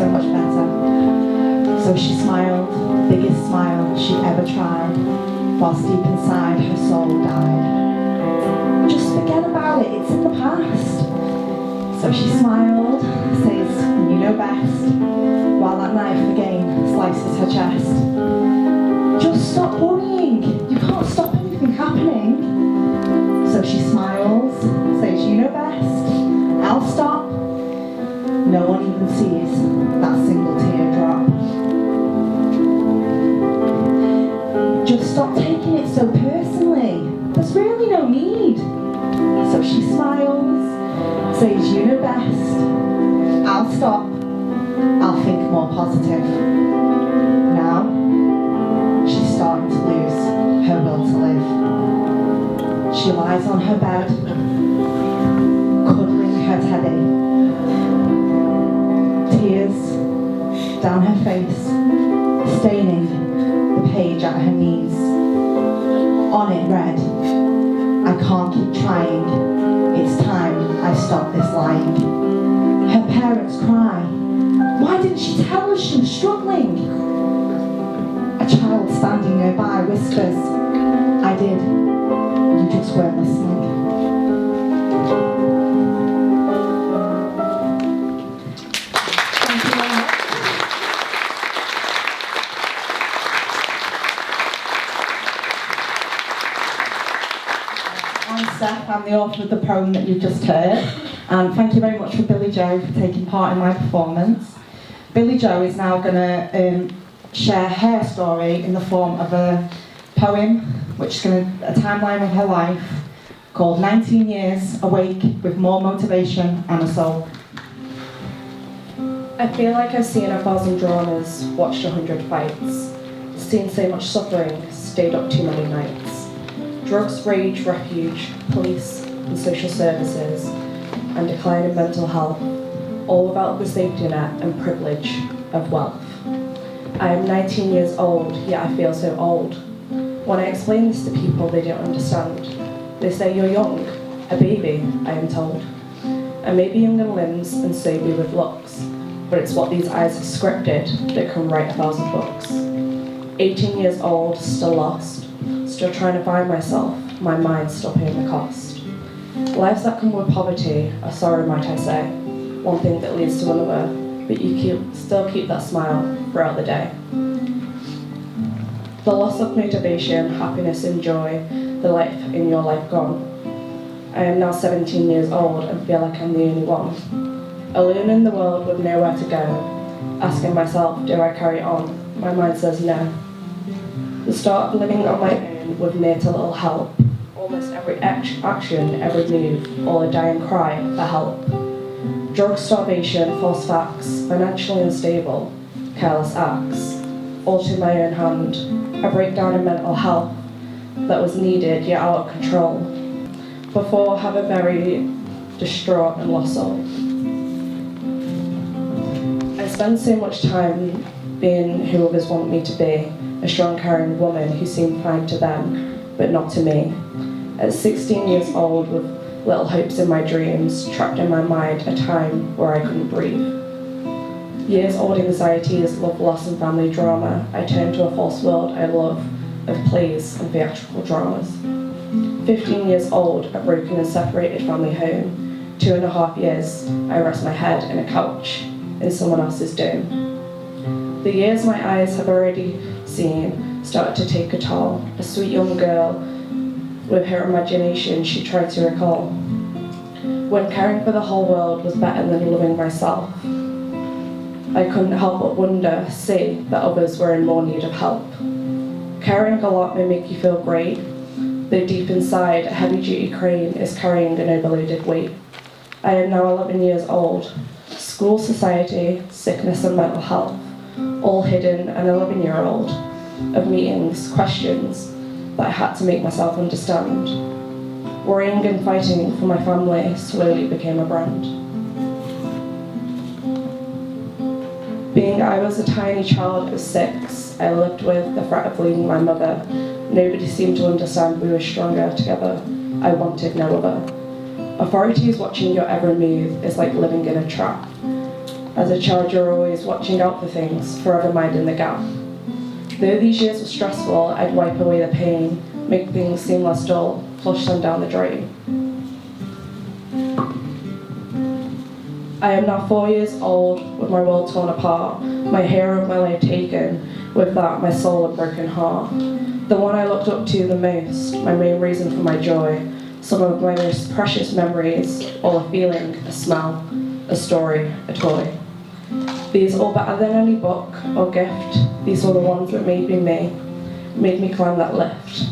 so much better. So she smiled, biggest smile she'd ever tried, whilst deep inside her soul died. Just forget about it, it's in the past. So she smiled, says, you know best, while that knife again slices her chest. Just stop worrying, you can't stop anything happening. So she smiles, says, you know best, I'll stop. No one even sees that single teardrop. Just stop taking it so personally, there's really no need. So she smiles, says, you know best, I'll stop, I'll think more positive. Now, she's starting to lose her will to live. She lies on her bed, cuddling her teddy. Tears down her face, staining the page at her knees. On it read, I can't keep trying, it's time I stop this lying. Her parents cry, why didn't she tell us she was struggling? A child standing nearby whispers, I did, you just weren't listening. Thank you very much. I'm Steph, I'm the author of the poem that you've just heard. And thank you very much for Billie-Jo for taking part in my performance. Billie-Jo is now going to share her story in the form of a poem, which is a timeline of her life, called 19 Years Awake with More Motivation and a Soul. I feel like I've seen 1,000 dramas, watched 100 fights, seen so much suffering, stayed up too many nights. Drugs, rage, refuge, police and social services, and decline in mental health, all without the safety net and privilege of wealth. I am 19 years old, yet I feel so old. When I explain this to people, they don't understand. They say, you're young, a baby, I am told. I may be young in limbs and so be with looks, but it's what these eyes have scripted that can write 1,000 books. 18 years old, still lost, still trying to find myself, my mind still paying the cost. Lives that come with poverty are sorrow, might I say, one thing that leads to another, but you still keep that smile throughout the day. The loss of motivation, happiness and joy, the life in your life gone. I am now 17 years old and feel like I'm the only one. Alone in the world with nowhere to go, asking myself, do I carry on? My mind says no. The start of living on my own with near to little help. Almost every action, every move, all a dying cry for help. Drug starvation, false facts, financially unstable, careless acts, all to my own hand. A breakdown in mental health that was needed yet out of control. Before have a very distraught and lost soul. I spend so much time being who others want me to be, a strong, caring woman who seemed fine to them, but not to me. At 16 years old, with little hopes in my dreams, trapped in my mind a time where I couldn't breathe. Years-old anxieties, love loss and family drama, I turned to a false world I love, of plays and theatrical dramas. 15 years old, a broken and separated family home. 2.5 years, I rest my head in a couch in someone else's dome. The years my eyes have already seen started to take a toll. A sweet young girl, with her imagination she tried to recall. When caring for the whole world was better than loving myself, I couldn't help but wonder, see, that others were in more need of help. Caring a lot may make you feel great, though deep inside, a heavy-duty crane is carrying an overloaded weight. I am now 11 years old. School, society, sickness and mental health, all hidden, an 11-year-old, of meetings, questions, that I had to make myself understand. Worrying and fighting for my family slowly became a brand. Being I was a tiny child of 6, I lived with the threat of losing my mother. Nobody seemed to understand we were stronger together. I wanted no other. Authorities watching your every move is like living in a trap. As a child, you're always watching out for things, forever minding the gap. Though these years were stressful, I'd wipe away the pain, make things seem less dull, flush them down the drain. I am now 4 years old, with my world torn apart, my hero of my life taken, with that my soul a broken heart. The one I looked up to the most, my main reason for my joy, some of my most precious memories, all a feeling, a smell, a story, a toy. These all better than any book or gift, these were the ones that made me climb that lift.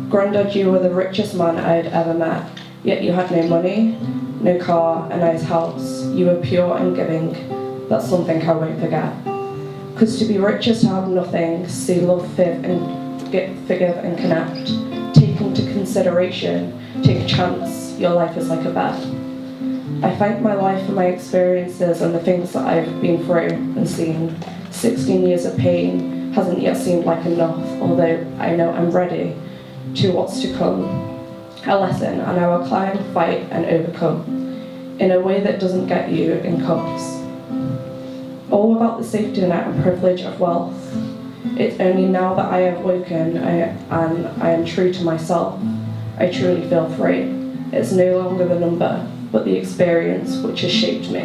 Grandad, you were the richest man I had ever met, yet you had no money, no car, a nice house. You were pure and giving, that's something I won't forget. 'Cause to be rich is to have nothing, see love, forgive and connect. Take into consideration, take a chance, your life is like a bet. I thank my life for my experiences and the things that I've been through and seen. 16 years of pain hasn't yet seemed like enough, although I know I'm ready to what's to come. A lesson, and I will climb, fight and overcome, in a way that doesn't get you in cups. All about the safety net and privilege of wealth. It's only now that I have woken and I am true to myself, I truly feel free. It's no longer the number, but the experience which has shaped me.